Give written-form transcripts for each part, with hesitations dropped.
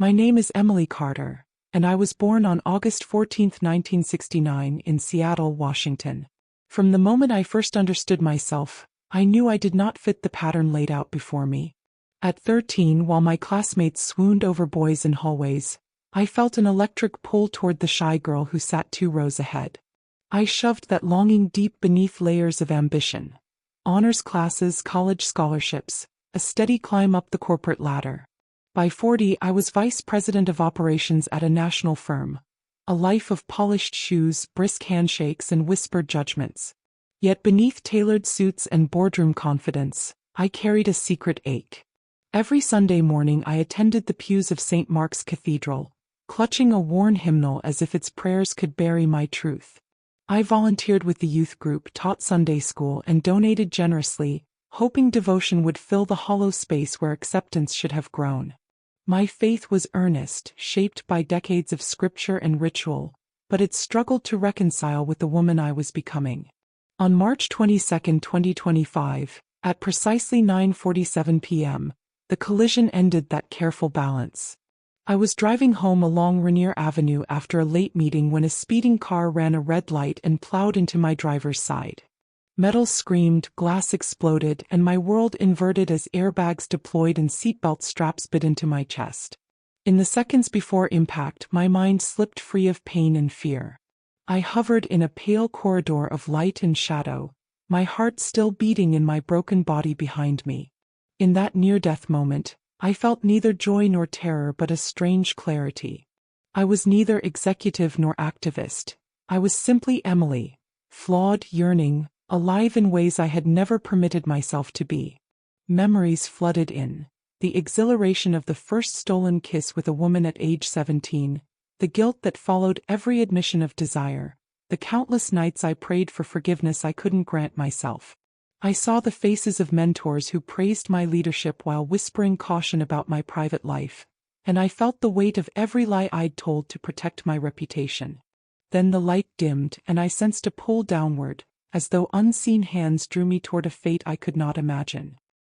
My name is Emily Carter, and I was born on August 14, 1969 in Seattle, Washington. From the moment I first understood myself, I knew I did not fit the pattern laid out before me. At 13, while my classmates swooned over boys in hallways, I felt an electric pull toward the shy girl who sat 2 rows ahead. I shoved that longing deep beneath layers of ambition. Honors classes, college scholarships, a steady climb up the corporate ladder. By 40, I was vice president of operations at a national firm. A life of polished shoes, brisk handshakes, and whispered judgments. Yet beneath tailored suits and boardroom confidence, I carried a secret ache. Every Sunday morning I attended the pews of St. Mark's Cathedral, clutching a worn hymnal as if its prayers could bury my truth. I volunteered with the youth group, taught Sunday school, and donated generously, hoping devotion would fill the hollow space where acceptance should have grown. My faith was earnest, shaped by decades of scripture and ritual, but it struggled to reconcile with the woman I was becoming. On March 22, 2025, at precisely 9:47 p.m., the collision ended that careful balance. I was driving home along Rainier Avenue after a late meeting when a speeding car ran a red light and plowed into my driver's side. Metal screamed, glass exploded, and my world inverted as airbags deployed and seatbelt straps bit into my chest. In the seconds before impact, my mind slipped free of pain and fear. I hovered in a pale corridor of light and shadow, my heart still beating in my broken body behind me. In that near-death moment, I felt neither joy nor terror but a strange clarity. I was neither executive nor activist. I was simply Emily, flawed, yearning, alive in ways I had never permitted myself to be. Memories flooded in. The exhilaration of the first stolen kiss with a woman at age 17, the guilt that followed every admission of desire, the countless nights I prayed for forgiveness I couldn't grant myself. I saw the faces of mentors who praised my leadership while whispering caution about my private life, and I felt the weight of every lie I'd told to protect my reputation. Then the light dimmed and I sensed a pull downward, as though unseen hands drew me toward a fate I could not imagine.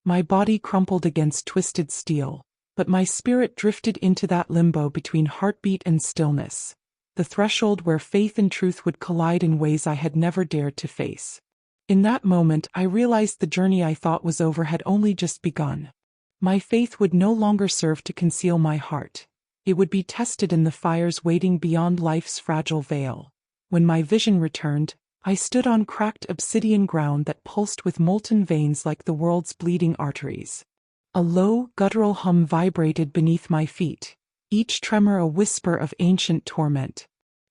My body crumpled against twisted steel, but my spirit drifted into that limbo between heartbeat and stillness, the threshold where faith and truth would collide in ways I had never dared to face. In that moment, I realized the journey I thought was over had only just begun. My faith would no longer serve to conceal my heart. It would be tested in the fires waiting beyond life's fragile veil. When my vision returned, I stood on cracked obsidian ground that pulsed with molten veins like the world's bleeding arteries. A low, guttural hum vibrated beneath my feet, each tremor a whisper of ancient torment.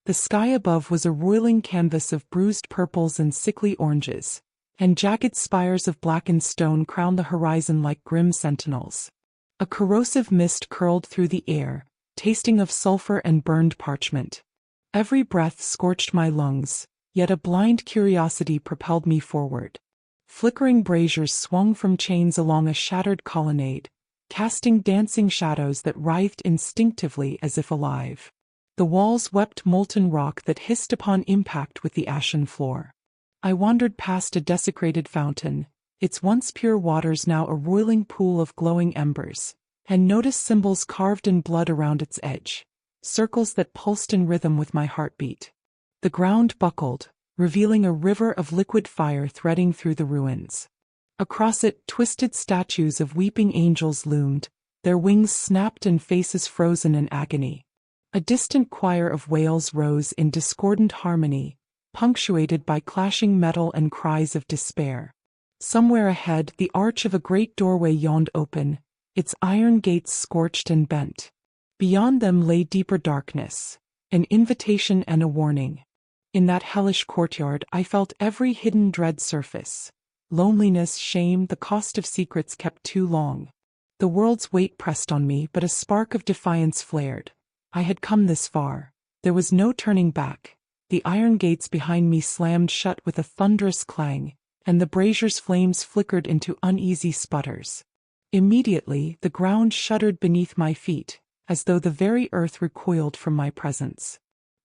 The sky above was a roiling canvas of bruised purples and sickly oranges, and jagged spires of blackened stone crowned the horizon like grim sentinels. A corrosive mist curled through the air, tasting of sulfur and burned parchment. Every breath scorched my lungs, yet a blind curiosity propelled me forward. Flickering braziers swung from chains along a shattered colonnade, casting dancing shadows that writhed instinctively as if alive. The walls wept molten rock that hissed upon impact with the ashen floor. I wandered past a desecrated fountain, its once pure waters now a roiling pool of glowing embers, and noticed symbols carved in blood around its edge, circles that pulsed in rhythm with my heartbeat. The ground buckled, revealing a river of liquid fire threading through the ruins. Across it, twisted statues of weeping angels loomed, their wings snapped and faces frozen in agony. A distant choir of wails rose in discordant harmony, punctuated by clashing metal and cries of despair. Somewhere ahead, the arch of a great doorway yawned open, its iron gates scorched and bent. Beyond them lay deeper darkness, an invitation and a warning. In that hellish courtyard, I felt every hidden dread surface. Loneliness, shame, the cost of secrets kept too long. The world's weight pressed on me, but a spark of defiance flared. I had come this far. There was no turning back. The iron gates behind me slammed shut with a thunderous clang, and the brazier's flames flickered into uneasy sputters. Immediately, the ground shuddered beneath my feet, as though the very earth recoiled from my presence.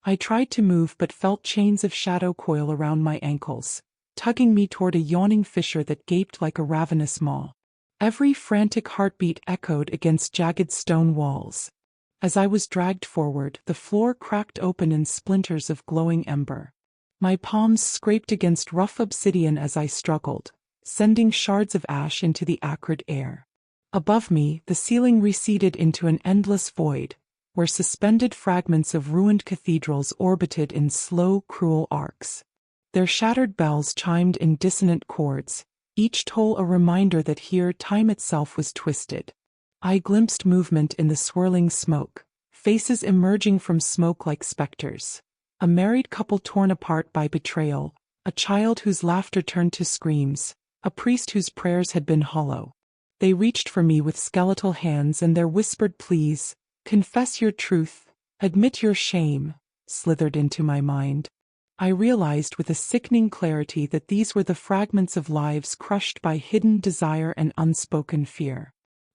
I tried to move but felt chains of shadow coil around my ankles, tugging me toward a yawning fissure that gaped like a ravenous maw. Every frantic heartbeat echoed against jagged stone walls. As I was dragged forward, the floor cracked open in splinters of glowing ember. My palms scraped against rough obsidian as I struggled, sending shards of ash into the acrid air. Above me, the ceiling receded into an endless void, where suspended fragments of ruined cathedrals orbited in slow, cruel arcs. Their shattered bells chimed in dissonant chords, each toll a reminder that here time itself was twisted. I glimpsed movement in the swirling smoke, faces emerging from smoke like specters. A married couple torn apart by betrayal, a child whose laughter turned to screams, a priest whose prayers had been hollow. They reached for me with skeletal hands, and their whispered pleas, "Confess your truth, admit your shame," slithered into my mind. I realized with a sickening clarity that these were the fragments of lives crushed by hidden desire and unspoken fear.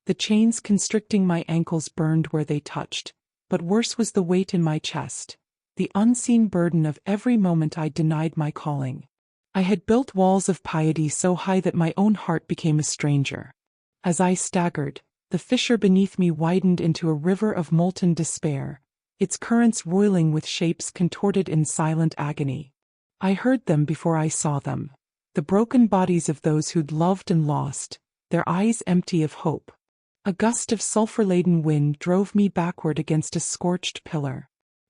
The chains constricting my ankles burned where they touched, but worse was the weight in my chest, the unseen burden of every moment I denied my calling. I had built walls of piety so high that my own heart became a stranger. As I staggered, the fissure beneath me widened into a river of molten despair, its currents roiling with shapes contorted in silent agony. I heard them before I saw them, the broken bodies of those who'd loved and lost, their eyes empty of hope. A gust of sulfur-laden wind drove me backward against a scorched pillar.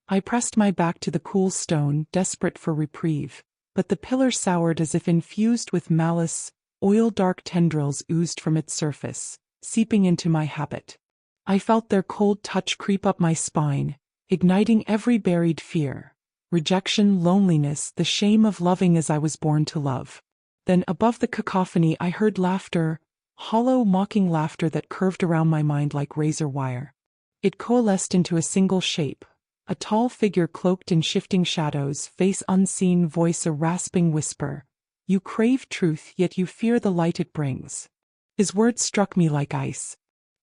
I pressed my back to the cool stone, desperate for reprieve, but the pillar soured as if infused with malice. Oil-dark tendrils oozed from its surface, seeping into my habit. I felt their cold touch creep up my spine, igniting every buried fear, rejection, loneliness, the shame of loving as I was born to love. Then above the cacophony I heard laughter, hollow, mocking laughter that curved around my mind like razor wire. It coalesced into a single shape, a tall figure cloaked in shifting shadows, face unseen, voice a rasping whisper. "You crave truth, yet you fear the light it brings." His words struck me like ice.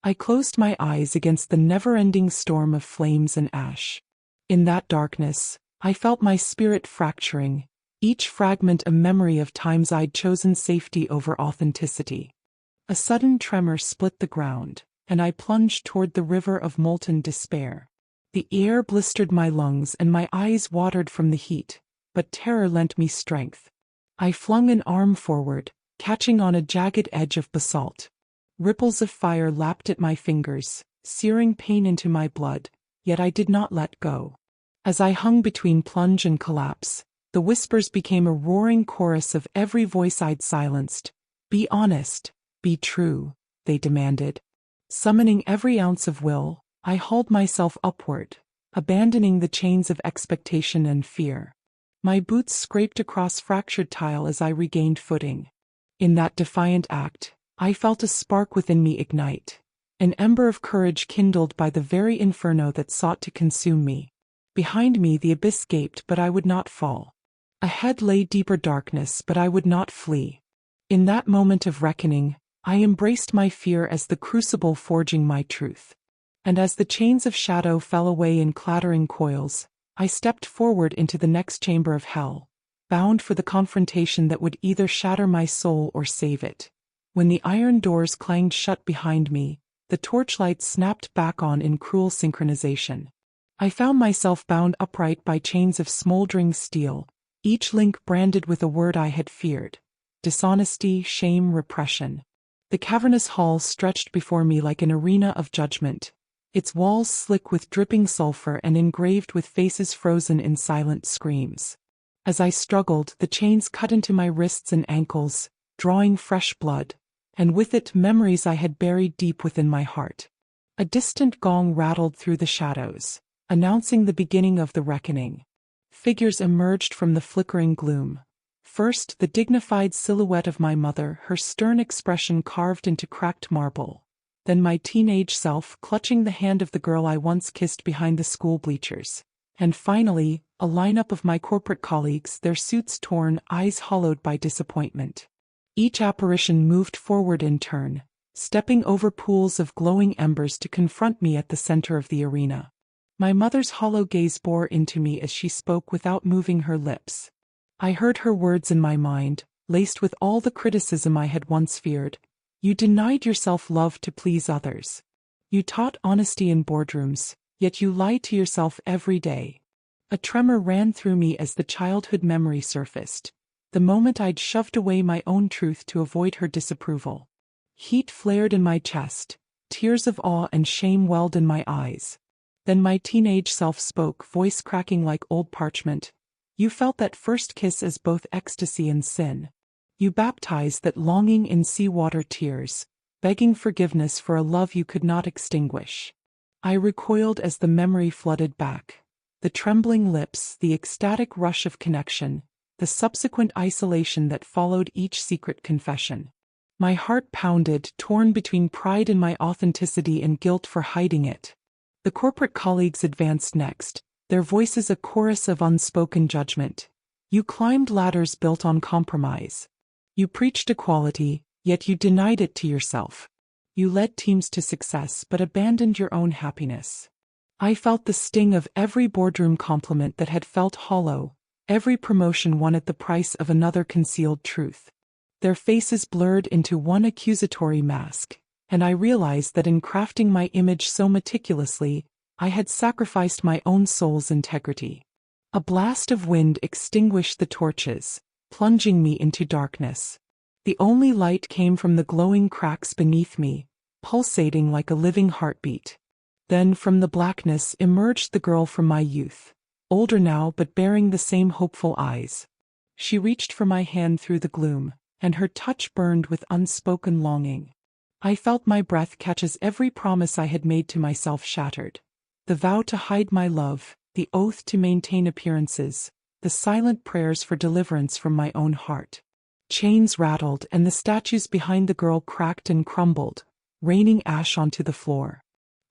I closed my eyes against the never-ending storm of flames and ash. In that darkness, I felt my spirit fracturing, each fragment a memory of times I'd chosen safety over authenticity. A sudden tremor split the ground, and I plunged toward the river of molten despair. The air blistered my lungs and my eyes watered from the heat, but terror lent me strength. I flung an arm forward, catching on a jagged edge of basalt. Ripples of fire lapped at my fingers, searing pain into my blood, yet I did not let go. As I hung between plunge and collapse, the whispers became a roaring chorus of every voice I'd silenced. "Be honest, be true," they demanded. Summoning every ounce of will, I hauled myself upward, abandoning the chains of expectation and fear. My boots scraped across fractured tile as I regained footing. In that defiant act, I felt a spark within me ignite, an ember of courage kindled by the very inferno that sought to consume me. Behind me the abyss gaped, but I would not fall. Ahead lay deeper darkness, but I would not flee. In that moment of reckoning, I embraced my fear as the crucible forging my truth. And as the chains of shadow fell away in clattering coils, I stepped forward into the next chamber of hell, bound for the confrontation that would either shatter my soul or save it. When the iron doors clanged shut behind me, the torchlight snapped back on in cruel synchronization. I found myself bound upright by chains of smoldering steel, each link branded with a word I had feared: dishonesty, shame, repression. The cavernous hall stretched before me like an arena of judgment, its walls slick with dripping sulfur and engraved with faces frozen in silent screams. As I struggled, the chains cut into my wrists and ankles, drawing fresh blood, and with it memories I had buried deep within my heart. A distant gong rattled through the shadows, announcing the beginning of the reckoning. Figures emerged from the flickering gloom. First, the dignified silhouette of my mother, her stern expression carved into cracked marble. Then my teenage self, clutching the hand of the girl I once kissed behind the school bleachers. And finally, a lineup of my corporate colleagues, their suits torn, eyes hollowed by disappointment. Each apparition moved forward in turn, stepping over pools of glowing embers to confront me at the center of the arena. My mother's hollow gaze bore into me as she spoke without moving her lips. I heard her words in my mind, laced with all the criticism I had once feared. "You denied yourself love to please others. You taught honesty in boardrooms, Yet you lie to yourself every day. A tremor ran through me as the childhood memory surfaced, the moment I'd shoved away my own truth to avoid her disapproval. Heat flared in my chest, tears of awe and shame welled in my eyes. Then my teenage self spoke, voice cracking like old parchment. You felt that first kiss as both ecstasy and sin. You baptized that longing in seawater tears, begging forgiveness for a love you could not extinguish. I recoiled as the memory flooded back. The trembling lips, the ecstatic rush of connection, the subsequent isolation that followed each secret confession. My heart pounded, torn between pride in my authenticity and guilt for hiding it. The corporate colleagues advanced next, their voices a chorus of unspoken judgment. You climbed ladders built on compromise. You preached equality, yet you denied it to yourself. You led teams to success but abandoned your own happiness. I felt the sting of every boardroom compliment that had felt hollow, every promotion won at the price of another concealed truth. Their faces blurred into one accusatory mask, and I realized that in crafting my image so meticulously, I had sacrificed my own soul's integrity. A blast of wind extinguished the torches, plunging me into darkness. The only light came from the glowing cracks beneath me, pulsating like a living heartbeat. Then from the blackness emerged the girl from my youth, older now but bearing the same hopeful eyes. She reached for my hand through the gloom, and her touch burned with unspoken longing. I felt my breath catch as every promise I had made to myself shattered. The vow to hide my love, the oath to maintain appearances, the silent prayers for deliverance from my own heart. Chains rattled and the statues behind the girl cracked and crumbled, raining ash onto the floor.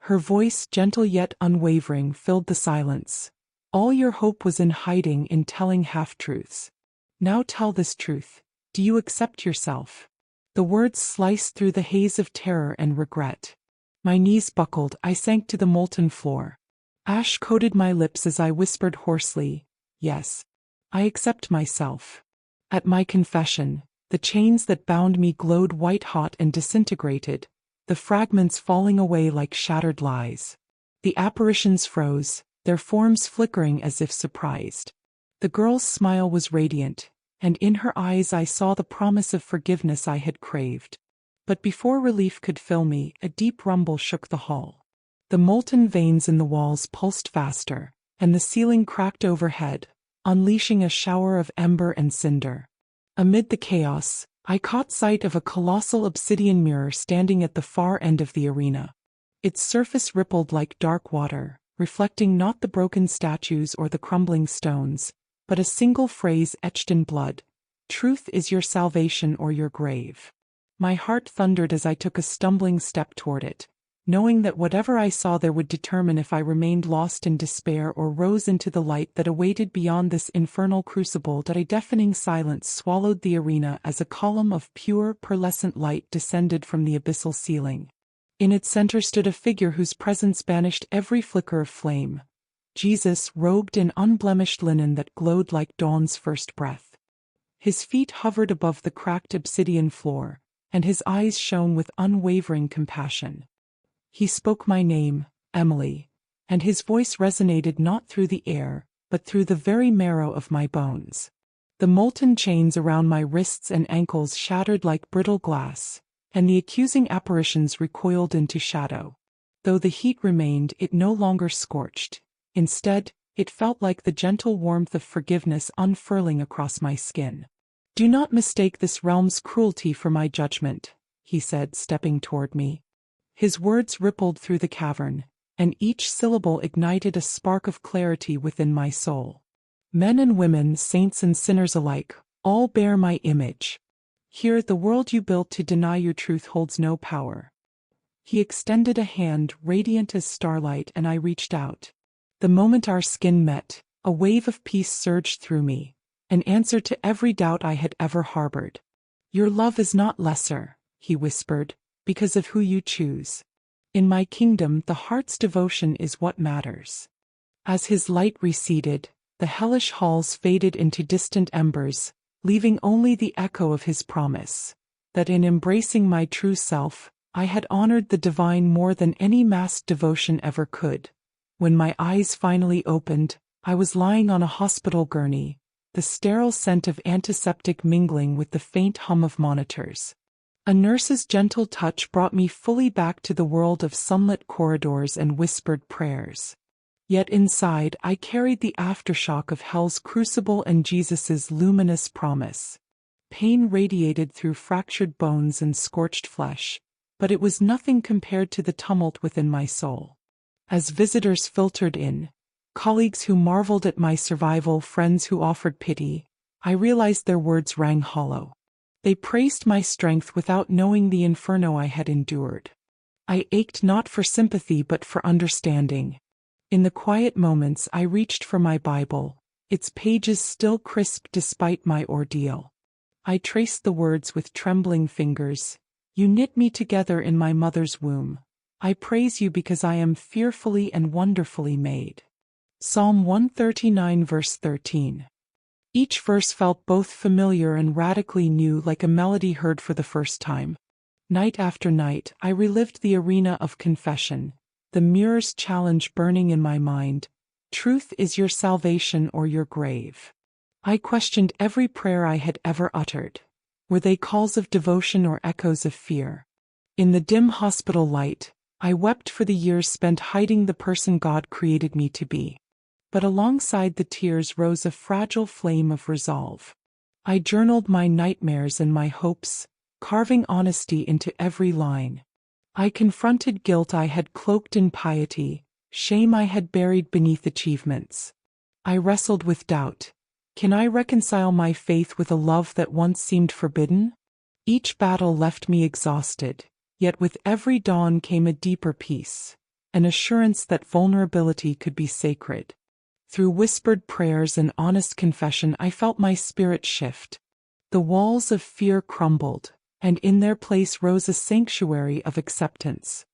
Her voice, gentle yet unwavering, filled the silence. All your hope was in hiding, in telling half-truths. Now tell this truth. Do you accept yourself? The words sliced through the haze of terror and regret. My knees buckled, I sank to the molten floor. Ash coated my lips as I whispered hoarsely, "Yes, I accept myself." At my confession, the chains that bound me glowed white-hot and disintegrated, the fragments falling away like shattered lies. The apparitions froze, their forms flickering as if surprised. The girl's smile was radiant, and in her eyes I saw the promise of forgiveness I had craved. But before relief could fill me, a deep rumble shook the hall. The molten veins in the walls pulsed faster, and the ceiling cracked overhead, unleashing a shower of ember and cinder. Amid the chaos, I caught sight of a colossal obsidian mirror standing at the far end of the arena. Its surface rippled like dark water, reflecting not the broken statues or the crumbling stones, but a single phrase etched in blood: "Truth is your salvation or your grave." My heart thundered as I took a stumbling step toward it, knowing that whatever I saw there would determine if I remained lost in despair or rose into the light that awaited beyond this infernal crucible. That a deafening silence swallowed the arena as a column of pure, pearlescent light descended from the abyssal ceiling. In its center stood a figure whose presence banished every flicker of flame. Jesus, robed in unblemished linen that glowed like dawn's first breath. His feet hovered above the cracked obsidian floor, and his eyes shone with unwavering compassion. He spoke my name, Emily, and his voice resonated not through the air, but through the very marrow of my bones. The molten chains around my wrists and ankles shattered like brittle glass, and the accusing apparitions recoiled into shadow. Though the heat remained, it no longer scorched. Instead, it felt like the gentle warmth of forgiveness unfurling across my skin. "Do not mistake this realm's cruelty for my judgment," he said, stepping toward me. His words rippled through the cavern, and each syllable ignited a spark of clarity within my soul. Men and women, saints and sinners alike, all bear my image. Here, the world you built to deny your truth holds no power. He extended a hand, radiant as starlight, and I reached out. The moment our skin met, a wave of peace surged through me, an answer to every doubt I had ever harbored. "Your love is not lesser," he whispered, "because of who you choose. In my kingdom, the heart's devotion is what matters." As his light receded, the hellish halls faded into distant embers, leaving only the echo of his promise, that in embracing my true self, I had honored the divine more than any masked devotion ever could. When my eyes finally opened, I was lying on a hospital gurney, the sterile scent of antiseptic mingling with the faint hum of monitors. A nurse's gentle touch brought me fully back to the world of sunlit corridors and whispered prayers. Yet inside, I carried the aftershock of hell's crucible and Jesus's luminous promise. Pain radiated through fractured bones and scorched flesh, but it was nothing compared to the tumult within my soul. As visitors filtered in, colleagues who marveled at my survival, friends who offered pity, I realized their words rang hollow. They praised my strength without knowing the inferno I had endured. I ached not for sympathy but for understanding. In the quiet moments I reached for my Bible, its pages still crisp despite my ordeal. I traced the words with trembling fingers. You knit me together in my mother's womb. I praise you because I am fearfully and wonderfully made. Psalm 139 verse 13. Each verse felt both familiar and radically new, like a melody heard for the first time. Night after night, I relived the arena of confession, the mirror's challenge burning in my mind. Truth is your salvation or your grave. I questioned every prayer I had ever uttered. Were they calls of devotion or echoes of fear? In the dim hospital light, I wept for the years spent hiding the person God created me to be. But alongside the tears rose a fragile flame of resolve. I journaled my nightmares and my hopes, carving honesty into every line. I confronted guilt I had cloaked in piety, shame I had buried beneath achievements. I wrestled with doubt. Can I reconcile my faith with a love that once seemed forbidden? Each battle left me exhausted, yet with every dawn came a deeper peace, an assurance that vulnerability could be sacred. Through whispered prayers and honest confession, I felt my spirit shift. The walls of fear crumbled, and in their place rose a sanctuary of acceptance.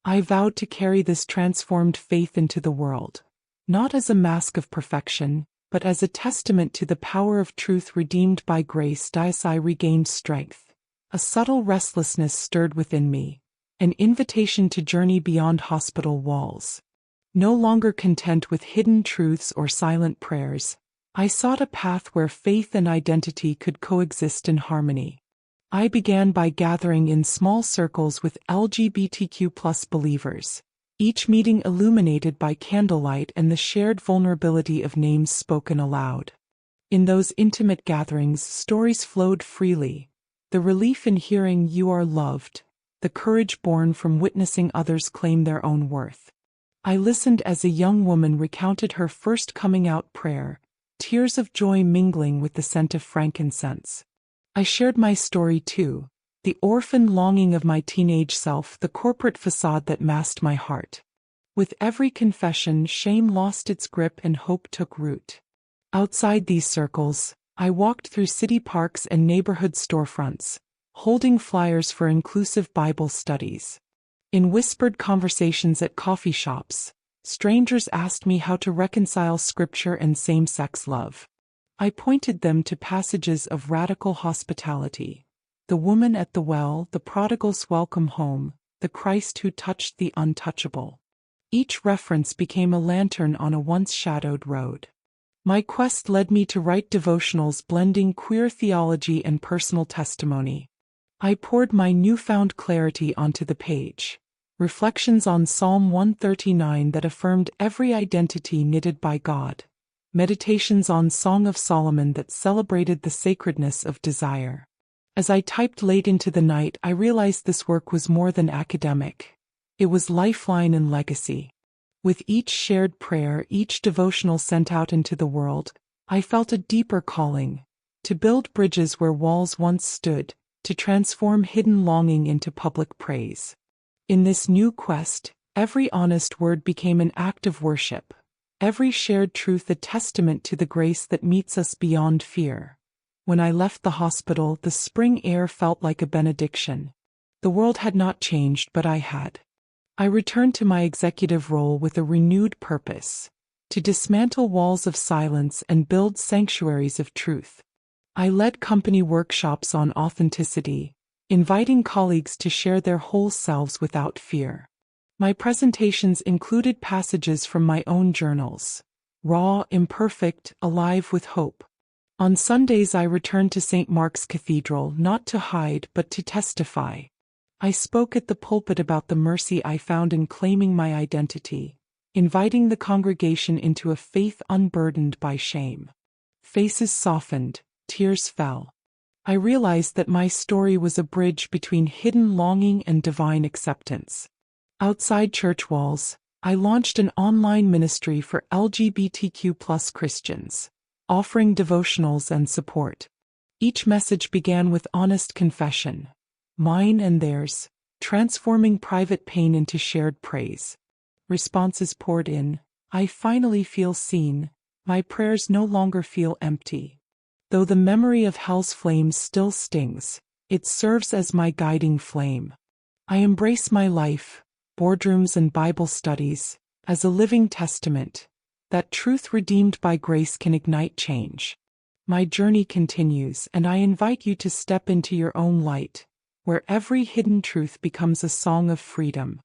I vowed to carry this transformed faith into the world, not as a mask of perfection, but as a testament to the power of truth redeemed by grace. As I regained strength, a subtle restlessness stirred within me, an invitation to journey beyond hospital walls. No longer content with hidden truths or silent prayers, I sought a path where faith and identity could coexist in harmony. I began by gathering in small circles with LGBTQ+ believers, each meeting illuminated by candlelight and the shared vulnerability of names spoken aloud. In those intimate gatherings, stories flowed freely, the relief in hearing you are loved, the courage born from witnessing others claim their own worth. I listened as a young woman recounted her first coming-out prayer, tears of joy mingling with the scent of frankincense. I shared my story too, the orphan longing of my teenage self, the corporate facade that masked my heart. With every confession, shame lost its grip and hope took root. Outside these circles, I walked through city parks and neighborhood storefronts, holding flyers for inclusive Bible studies. In whispered conversations at coffee shops, strangers asked me how to reconcile scripture and same-sex love. I pointed them to passages of radical hospitality. The woman at the well, the prodigal's welcome home, the Christ who touched the untouchable. Each reference became a lantern on a once shadowed road. My quest led me to write devotionals blending queer theology and personal testimony. I poured my newfound clarity onto the page. Reflections on Psalm 139 that affirmed every identity knitted by God. Meditations on Song of Solomon that celebrated the sacredness of desire. As I typed late into the night, I realized this work was more than academic. It was lifeline and legacy. With each shared prayer, each devotional sent out into the world, I felt a deeper calling, to build bridges where walls once stood, to transform hidden longing into public praise. In this new quest, every honest word became an act of worship, every shared truth a testament to the grace that meets us beyond fear. When I left the hospital, the spring air felt like a benediction. The world had not changed, but I had. I returned to my executive role with a renewed purpose, to dismantle walls of silence and build sanctuaries of truth. I led company workshops on authenticity, inviting colleagues to share their whole selves without fear. My presentations included passages from my own journals, raw, imperfect, alive with hope. On Sundays I returned to St. Mark's Cathedral not to hide but to testify. I spoke at the pulpit about the mercy I found in claiming my identity, inviting the congregation into a faith unburdened by shame. Faces softened, tears fell. I realized that my story was a bridge between hidden longing and divine acceptance. Outside church walls, I launched an online ministry for LGBTQ+ Christians, offering devotionals and support. Each message began with honest confession, mine and theirs, transforming private pain into shared praise. Responses poured in. I finally feel seen. My prayers no longer feel empty. Though the memory of hell's flames still stings, it serves as my guiding flame. I embrace my life, boardrooms and Bible studies, as a living testament that truth redeemed by grace can ignite change. My journey continues, and I invite you to step into your own light, where every hidden truth becomes a song of freedom.